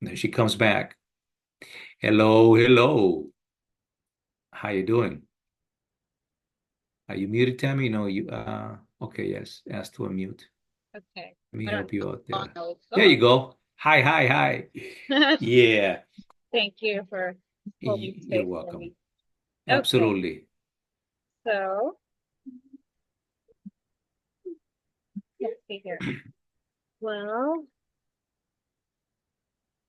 There she comes back. Hello, hello. How you doing? Are you muted, Tammy? No, you okay, yes. Ask to unmute. Okay. Let me I don't help you know out how long there. I was There you gone. go. Hi, hi, hi. Yeah, Thank you for holding you're space for welcome. me. Okay, Absolutely. so let's see here. Well,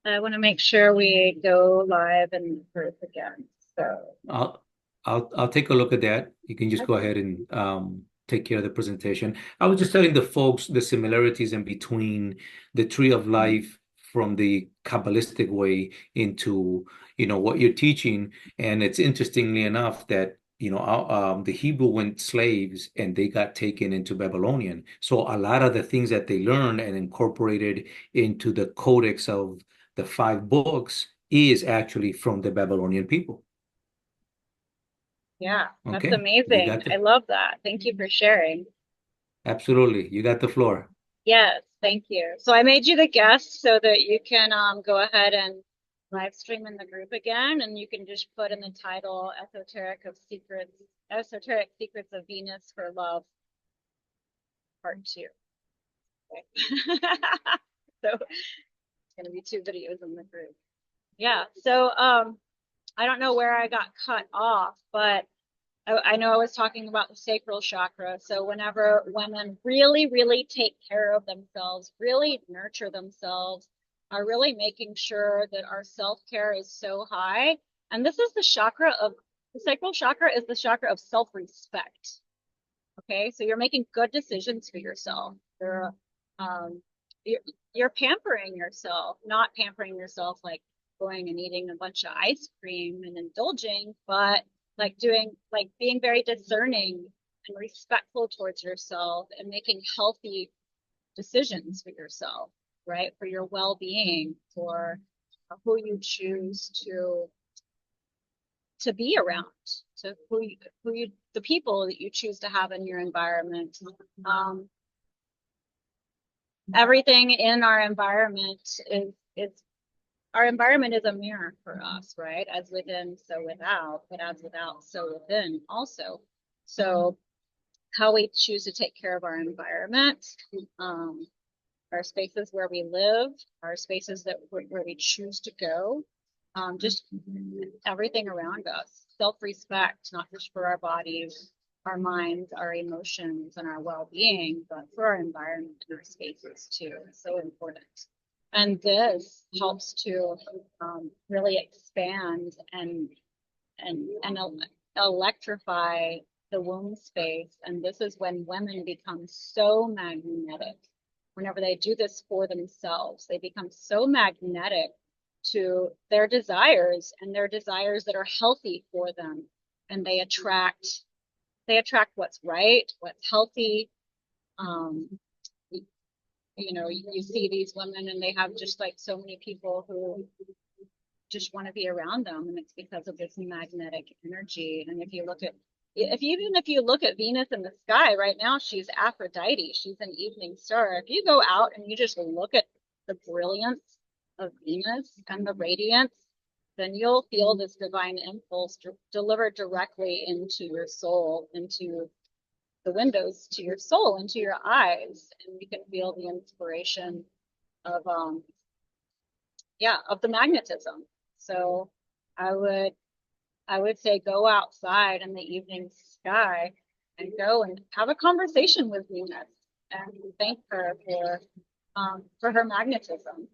I want to make sure we go live and proof again. So, I'll I'll take a look at that. You can just go okay. ahead and take care of the presentation. I was just telling the folks the similarities in between the tree of life from the Kabbalistic way into, what you're teaching. And it's interestingly enough that, the Hebrew went slaves and they got taken into Babylonian. So a lot of the things that they learned and incorporated into the codex of the five books is actually from the Babylonian people. Yeah, that's Okay, you amazing. got I the love that. Thank you for sharing. absolutely. You got the floor. Yes, thank you. So I made you the guest so that you can go ahead and live stream in the group again, and you can just put in the title Esoteric Secrets of Venus for Love, Part 2. Okay. So it's gonna be two videos in the group. Yeah. So I don't know where I got cut off, but I know I was talking about the sacral chakra. So whenever women really, really take care of themselves, really nurture themselves, are really making sure that our self-care is so high. And this is the sacral chakra is the chakra of self-respect. Okay, so you're making good decisions for yourself. Um, you're, you're pampering yourself, not pampering yourself like going and eating a bunch of ice cream and indulging, but like being very discerning and respectful towards yourself and making healthy decisions for yourself, right? For your well-being, for who you choose to be around, to the people that you choose to have in your environment. Um, Everything in our environment is our environment is a mirror for us, right? As within, so without, but as without, so within also. So how we choose to take care of our environment, um, our spaces where we live, our spaces where we choose to go, just everything around us. Self-respect, not just for our bodies, our minds, our emotions, and our well-being, but for our environment and our spaces too. It's so important. And this helps to really expand and electrify the womb space. And this is when women become so magnetic. Whenever they do this for themselves, they become so magnetic to their desires and their desires that are healthy for them. And they attract what's right, what's healthy. Um, you see these women and they have just like so many people who just want to be around them, and it's because of this magnetic energy. And if you look at Venus in the sky right now, she's Aphrodite, she's an evening star. If you go out and you just look at the brilliance of Venus and the radiance, then you'll feel this divine impulse delivered directly into your soul, into the windows to your soul, into your eyes, and you can feel the inspiration of of the magnetism. So I would I would say go outside in the evening sky and go and have a conversation with Venus and thank her for her magnetism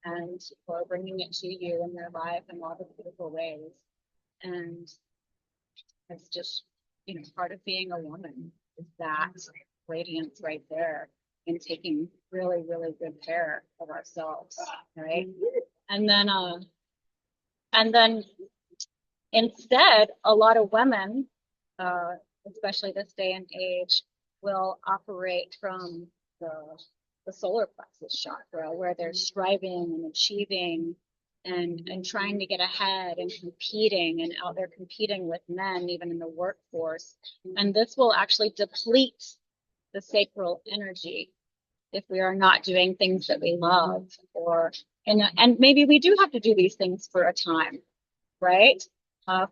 and for bringing it to you in your life in all the beautiful ways. And it's just, part of being a woman is that radiance right there and taking really, really good care of ourselves, right? And then, uh, and then instead, a lot of women, uh, especially this day and age, will operate from the, the solar plexus chakra, where they're striving and achieving and trying to get ahead and competing and out there competing with men, even in the workforce. And this will actually deplete the sacral energy if we are not doing things that we love or and maybe we do have to do these things for a time, right?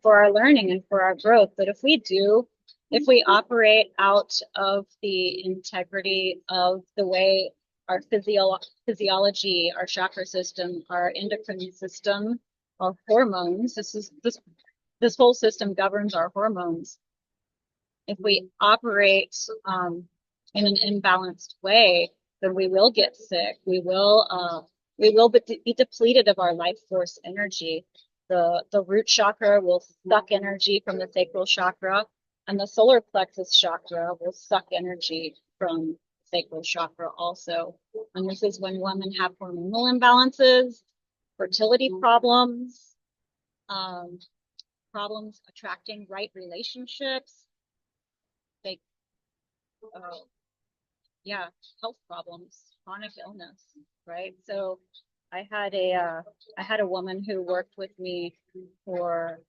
For our learning and for our growth. But if we operate out of the integrity of the way our physiology, our chakra system, our endocrine system, our hormones, this whole system governs our hormones. If we operate in an imbalanced way, then we will get sick. We will be depleted of our life force energy. The root chakra will suck energy from the sacral chakra, and the solar plexus chakra will suck energy from the sacral chakra also. And this is when women have hormonal imbalances, fertility problems, problems attracting right relationships, like health problems, chronic illness, right? So I had a woman who worked with me for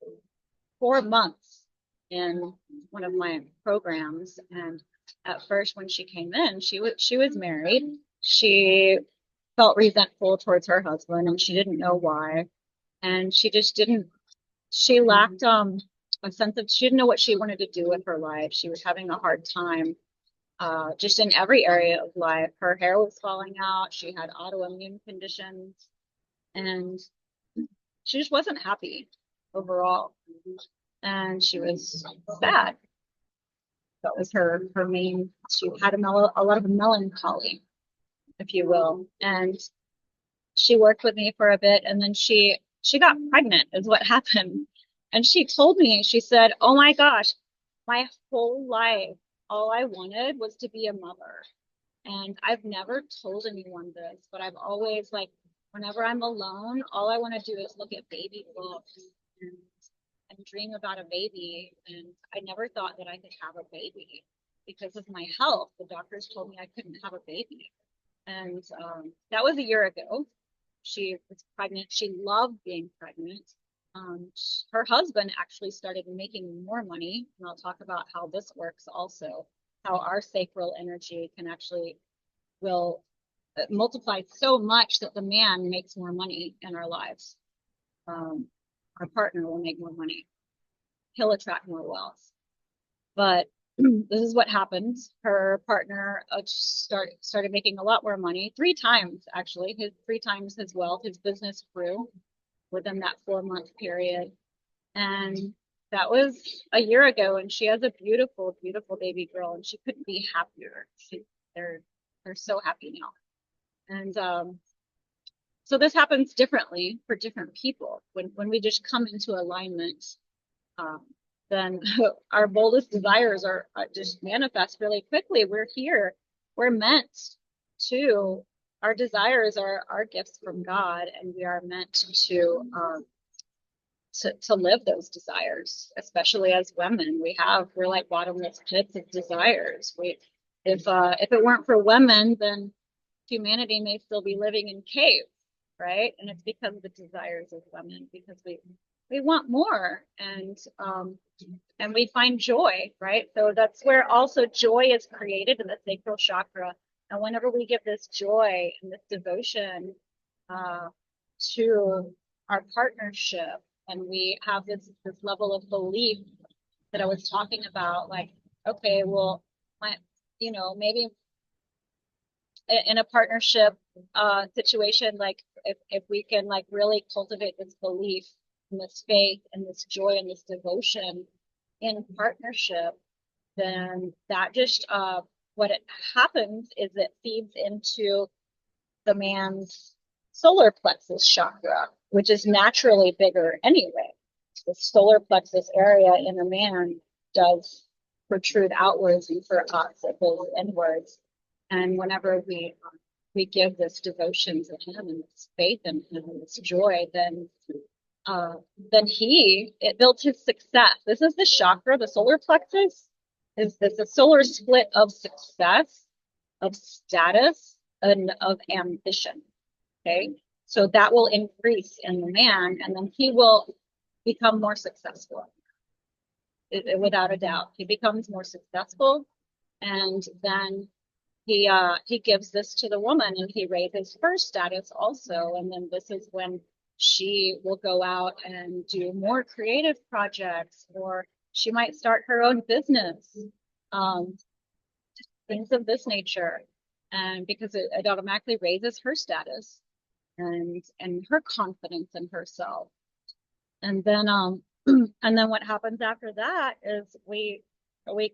4 months in one of my programs, and at first when she came in, she was married. She felt resentful towards her husband, and she didn't know why, and she lacked a sense of, she didn't know what she wanted to do with her life. She was having a hard time just in every area of life. Her hair was falling out. She had autoimmune conditions, and she just wasn't happy overall. And she was sad. That was her main. She had a lot of melancholy, if you will. And she worked with me for a bit, and then she got pregnant, is what happened. And she told me, she said, "Oh my gosh, my whole life, all I wanted was to be a mother. And I've never told anyone this, but I've always, like, whenever I'm alone, all I want to do is look at baby books and dream about a baby. And I never thought that I could have a baby because of my health. The doctors told me I couldn't have a baby." And that was a year ago. She was pregnant. She loved being pregnant. Her husband actually started making more money, and I'll talk about how this works also, how our sacral energy can actually will multiply so much that the man makes more money in our lives. Our partner will make more money. He'll attract more wealth. But this is what happens. Her partner started making a lot more money, 3 times actually, 3 times his wealth. His business grew within that 4-month period. And that was a year ago, and she has a beautiful, beautiful baby girl, and she couldn't be happier. They're so happy now. And so this happens differently for different people. When we just come into alignment, then our boldest desires are just manifest really quickly. We're here. We're meant to. Our desires are gifts from God, and we are meant to live those desires, especially as women. We're like bottomless pits of desires. If it weren't for women, then humanity may still be living in caves, right? And it's because of the desires of women, because we want more, and we find joy, right? So that's where also joy is created in the sacral chakra. And whenever we give this joy and this devotion to our partnership, and we have this level of belief that I was talking about, like, okay, well, maybe in a partnership situation, like if we can like really cultivate this belief and this faith and this joy and this devotion in partnership, then that just what it happens is it feeds into the man's solar plexus chakra, which is naturally bigger anyway. The solar plexus area in a man does protrude outwards, and for us it goes inwards. And whenever we give this devotion to him and this faith in him and this joy, then it builds his success. This is the chakra, the solar plexus is this a solar split of success, of status, and of ambition. Okay, so that will increase in the man, and then he will become more successful. Without a doubt, he becomes more successful, and then he gives this to the woman and he raises her status also. And then this is when she will go out and do more creative projects, or she might start her own business, um, things of this nature. And because it automatically raises her status and her confidence in herself. And then and then what happens after that is we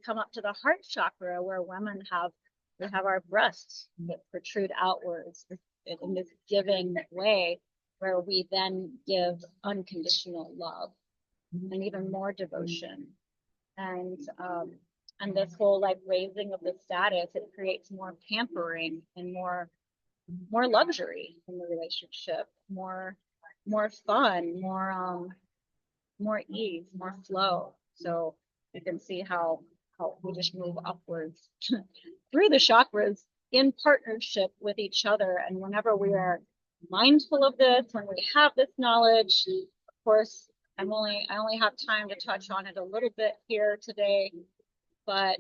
come up to the heart chakra, where women have, we have our breasts that protrude outwards in this giving way, where we then give unconditional love and even more devotion. And this whole like raising of the status, it creates more pampering and more luxury in the relationship, more fun, more ease, more flow. So you can see how we just move upwards through the chakras in partnership with each other. And whenever we are mindful of this, when we have this knowledge, of course, I only have time to touch on it a little bit here today, but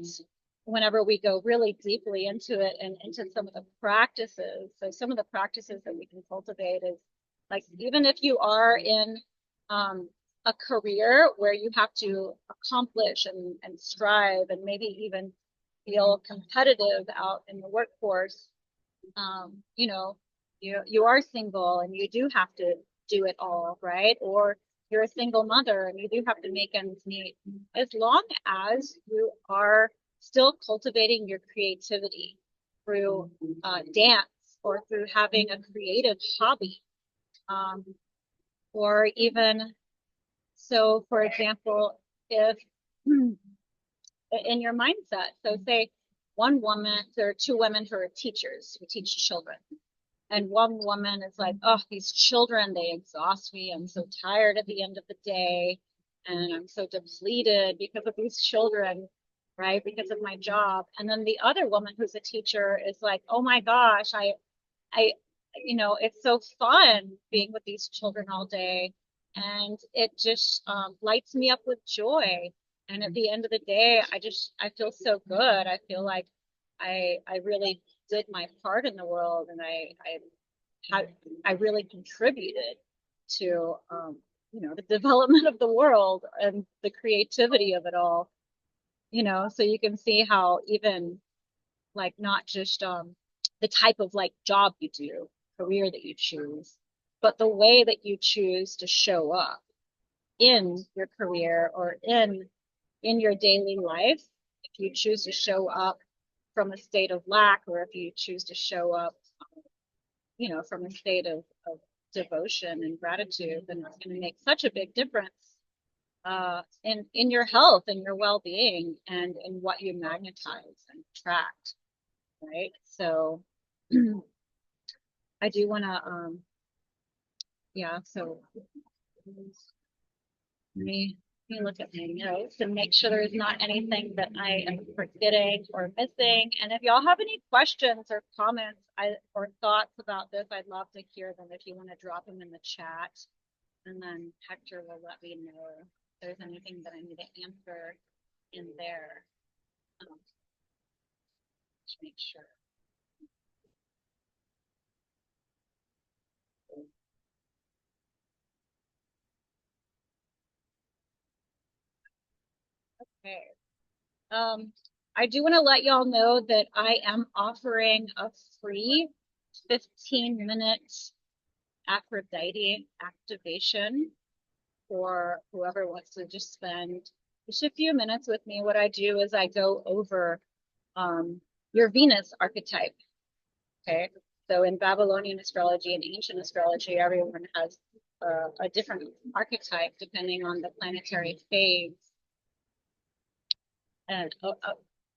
whenever we go really deeply into it and into some of the practices, so some of the practices that we can cultivate is like, even if you are in a career where you have to accomplish and strive and maybe even feel competitive out in the workforce, you know, you are single and you do have to do it all, right? Or you're a single mother and you do have to make ends meet. As long as you are still cultivating your creativity through dance, or through having a creative hobby, or even, so for example, if in your mindset, so say one woman, there are two women who are teachers who teach children. And one woman is like, oh, these children, they exhaust me. I'm so tired at the end of the day. And I'm so depleted because of these children, right? Because of my job. And then the other woman who's a teacher is like, oh my gosh, I, it's so fun being with these children all day. And it just lights me up with joy. And at the end of the day, I feel so good. I feel like I really did my part in the world, and I really contributed to the development of the world and the creativity of it all. So you can see how even like not just the type of like job you do, career that you choose, but the way that you choose to show up in your career or in your daily life. If you choose to show up from a state of lack, or if you choose to show up, from a state of devotion and gratitude, then it's going to make such a big difference in your health and your well-being and in what you magnetize and attract, right? So I do want to, so let me look at my notes and make sure there's not anything that I am forgetting or missing. And if y'all have any questions or comments or thoughts about this, I'd love to hear them if you want to drop them in the chat. And then Hector will let me know if there's anything that I need to answer in there. Just make sure. Okay. I do want to let y'all know that I am offering a free 15-minute Aphrodite activation for whoever wants to just spend just a few minutes with me. What I do is I go over your Venus archetype. Okay, so in Babylonian astrology and ancient astrology, everyone has a different archetype depending on the planetary phase. And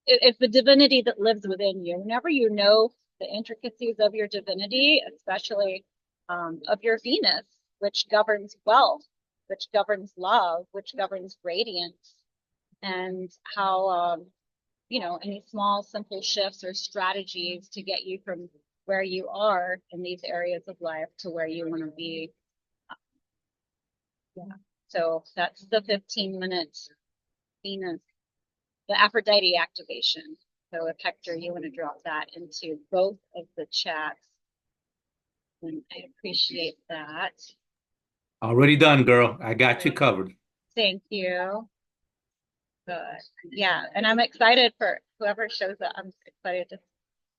it's the divinity that lives within you. Whenever you know the intricacies of your divinity, especially of your Venus, which governs wealth, which governs love, which governs radiance, and how, any small, simple shifts or strategies to get you from where you are in these areas of life to where you want to be. Yeah. So that's the 15-minute Venus, the Aphrodite activation. So if Hector, you want to drop that into both of the chats, then I appreciate that. Already done, girl. I got you covered. Thank you. Good. Yeah, and I'm excited for whoever shows up. I'm excited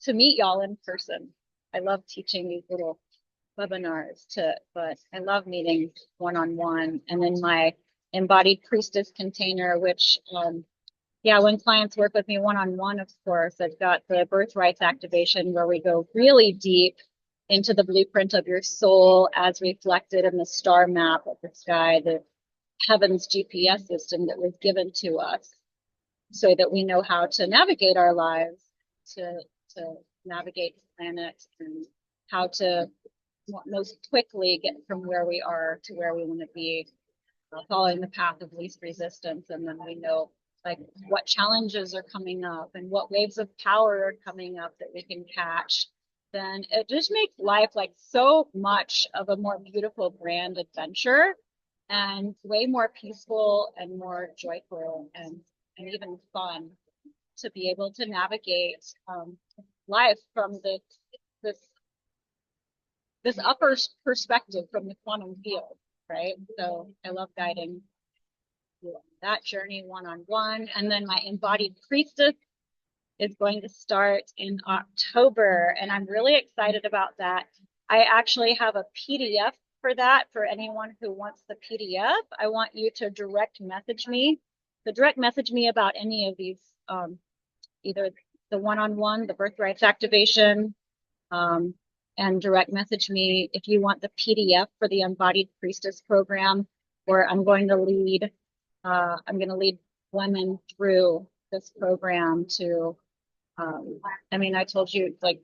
to meet y'all in person. I love teaching these little webinars but I love meeting one-on-one. And then my embodied priestess container, which yeah, when clients work with me one-on-one, of course, I've got the birthrights activation where we go really deep into the blueprint of your soul as reflected in the star map of the sky, the heaven's GPS system that was given to us, so that we know how to navigate our lives, to navigate the planet, and how to most quickly get from where we are to where we want to be, following the path of least resistance. And then we know like what challenges are coming up and what waves of power are coming up that we can catch. Then it just makes life like so much of a more beautiful grand adventure, and way more peaceful and more joyful and even fun to be able to navigate life from this this upper perspective from the quantum field, right? So I love guiding that journey one-on-one. And then my embodied priestess is going to start in October, and I'm really excited about that. I actually have a PDF for that. For anyone who wants the PDF, I want you to direct message me. So direct message me about any of these, either the one-on-one, the birthrights activation, and direct message me if you want the PDF for the embodied priestess program, where I'm going to lead women through this program to, I mean, I told you, like,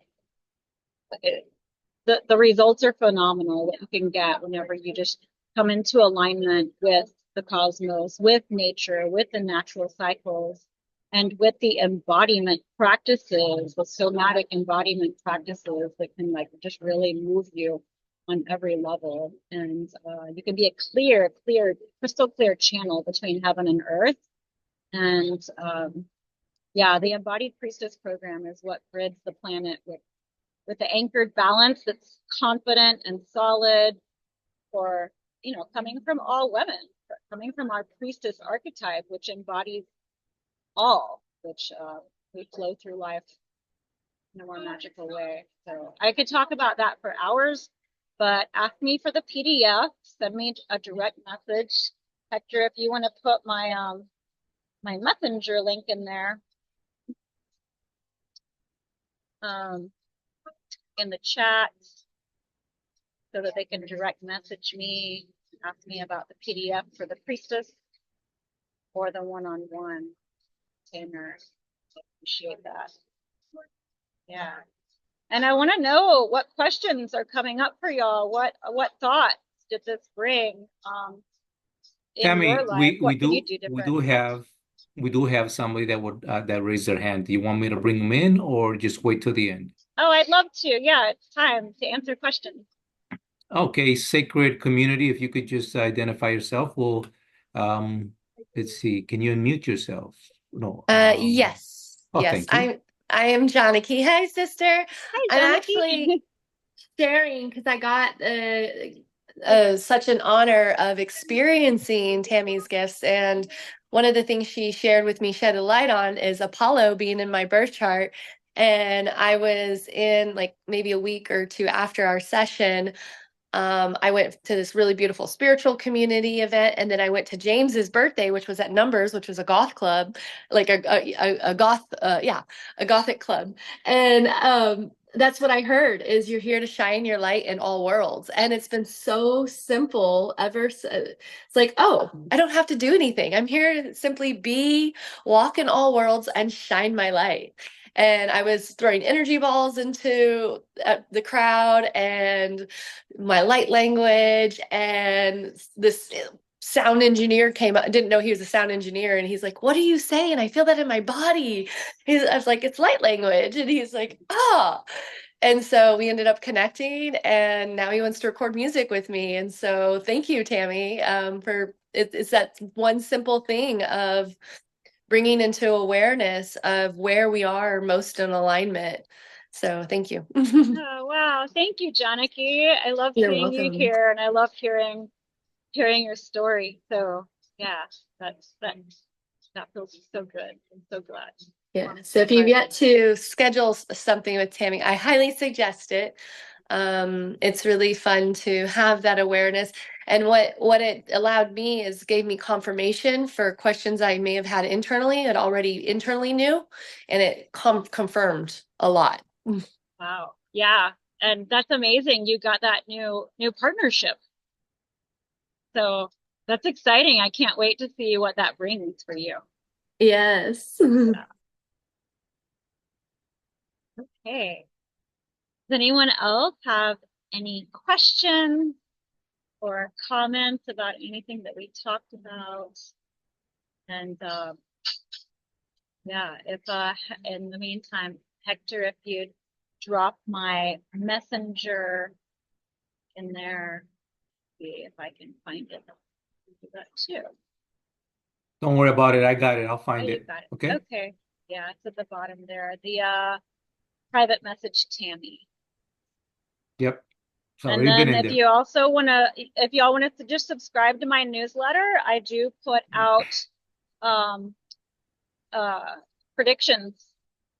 the results are phenomenal that you can get whenever you just come into alignment with the cosmos, with nature, with the natural cycles, and with the embodiment practices, the somatic embodiment practices that can like just really move you on every level. And you can be a clear, crystal clear channel between heaven and earth. And yeah, the embodied priestess program is what grids the planet with the anchored balance that's confident and solid, for, you know, coming from all women, coming from our priestess archetype, which embodies all, which we flow through life in a more magical way. So I could talk about that for hours, but ask me for the PDF, send me a direct message. Hector, if you want to put my my messenger link in there, in the chat, so that they can direct message me, ask me about the PDF for the priestess or the one-on-one container. Appreciate that. Yeah. And I want to know what questions are coming up for y'all. What thoughts did this bring in your Tammy, life? we What can you do do we different? do have we do have somebody that would that raised their hand. Do you want me to bring them in or just wait till the end? Oh, I'd love to. Yeah, it's time to answer questions. Okay, sacred community, if you could just identify yourself. Well, um, let's see. Can you unmute yourself? No. Yes, Oh, yes. thank you. I am Janaki. Hi, sister. Hi, I'm actually Janaki. sharing because I got such an honor of experiencing Tammy's gifts, and one of the things she shared with me, shed a light on, is Apollo being in my birth chart. And I was in like maybe a week or two after our session. I went to this really beautiful spiritual community event, and then I went to James's birthday, which was at Numbers, which was a goth club, like a goth, yeah, a gothic club. And that's what I heard is you're here to shine your light in all worlds. And it's been so simple ever since. It's like, oh, I don't have to do anything. I'm here to simply be, walk in all worlds, and shine my light. And I was throwing energy balls into the crowd, and my light language, and this sound engineer came up. I didn't know he was a sound engineer, and he's like, "What do you say?" And I feel that in my body. I was like, "It's light language," and he's like, "Ah." And so we ended up connecting, and now he wants to record music with me. And so thank you, Tammy, for it's that one simple thing of bringing into awareness of where we are most in alignment. So thank you. Oh, wow. Thank you, Janaki. I love You're seeing you welcome. here, and I love hearing your story. So yeah, that feels so good. I'm so glad. Yeah. So if you've yet to schedule something with Tammy, I highly suggest it. It's really fun to have that awareness. And what it allowed me is gave me confirmation for questions I may have had internally, that already internally knew, and it confirmed a lot. Wow. Yeah. And that's amazing. You got that new partnership. So that's exciting. I can't wait to see what that brings for you. Yes. Yeah. Okay. Does anyone else have any questions or comments about anything that we talked about? And yeah, if in the meantime, Hector, if you'd drop my messenger in there, see if I can find it. I'll do that too. Don't worry about it. I got it. I'll Oh, find you it. got it. Okay? Okay. Yeah, it's at the bottom there. The private message Tammy. Yep. It's And already been then in if there. you also want to, if y'all want to just subscribe to my newsletter, I do put out um, predictions,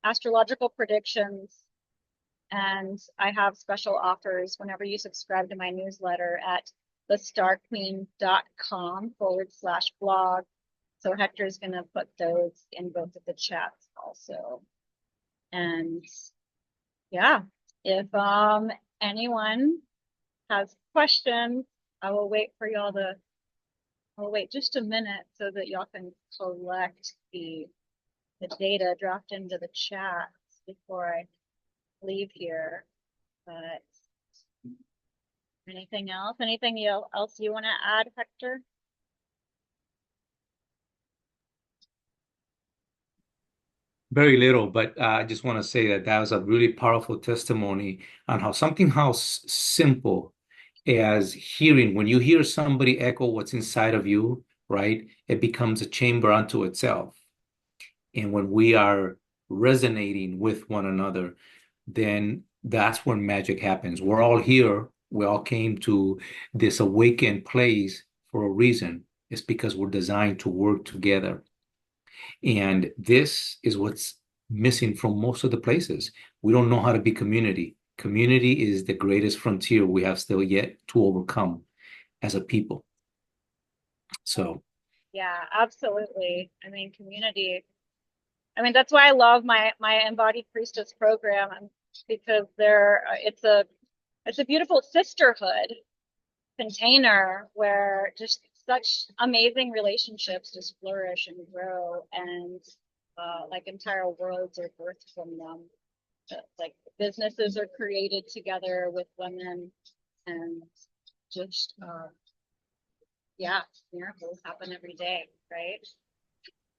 astrological predictions, and I have special offers whenever you subscribe to my newsletter at thestarqueen.com/blog. So Hector's going to put those in both of the chats also. And yeah, if anyone has questions, I will wait for y'all to, I'll wait just a minute so that y'all can collect the data dropped into the chat before I leave here. But anything else? Anything else you want to add, Hector? Very little, but I just want to say that that was a really powerful testimony on how something how simple as hearing, when you hear somebody echo what's inside of you, right, it becomes a chamber unto itself. And when we are resonating with one another, then that's when magic happens. We're all here. We all came to this awakened place for a reason. It's because we're designed to work together. And this is what's missing from most of the places. We don't know how to be community. Community is the greatest frontier we have still yet to overcome as a people. So, Yeah, absolutely. I mean, community. I mean, that's why I love my embodied priestess program, because it's a beautiful sisterhood container where just such amazing relationships just flourish and grow, and like entire worlds are birthed from them. Like businesses are created together with women, and just yeah, miracles happen every day, right?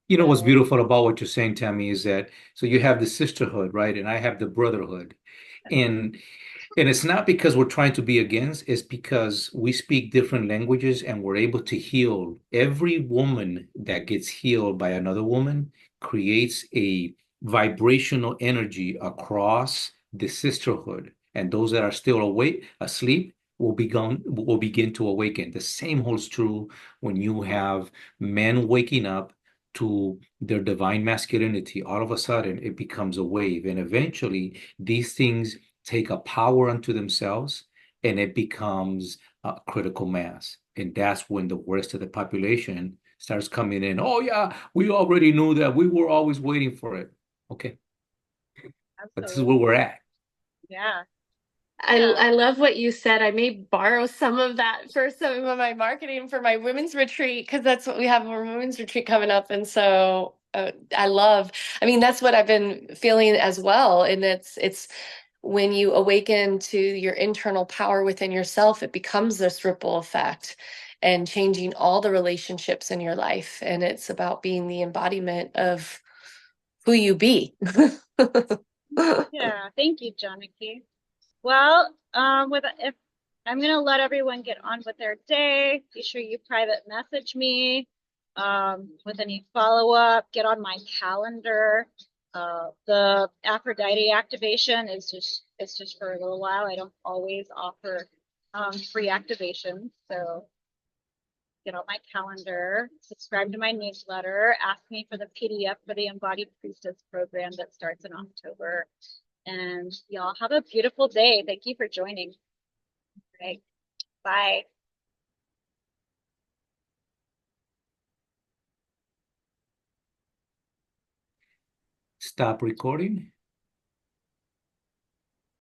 you know, what's So beautiful about what you're saying, Tammy, is that so you have the sisterhood, right? And I have the brotherhood. And it's not because we're trying to be against, it's because we speak different languages and we're able to heal. Every woman that gets healed by another woman creates a vibrational energy across the sisterhood. And those that are still awake, asleep, will begin to awaken. The same holds true when you have men waking up to their divine masculinity. All of a sudden, it becomes a wave. And eventually, these things take a power unto themselves and it becomes a critical mass. And that's when the rest of the population starts coming in. Oh, yeah, we already knew that. We were always waiting for it. Okay. But this is where absolutely, we're at. yeah, I yeah. I love what you said. I may borrow some of that for some of my marketing for my women's retreat, because that's what we have, a women's retreat coming up. And so I mean, that's what I've been feeling as well. And it's when you awaken to your internal power within yourself, it becomes this ripple effect and changing all the relationships in your life. And it's about being the embodiment of who you be. Yeah, thank you, Janaki. Well, with if I'm gonna let everyone get on with their day. Be sure you private message me. with any follow-up, get on my calendar. The Aphrodite activation is just for a little while. I don't always offer free activations, so get on my calendar, subscribe to my newsletter, ask me for the PDF for the Embodied Priestess program that starts in October. And y'all have a beautiful day. Thank you for joining. Okay, bye. Stop recording.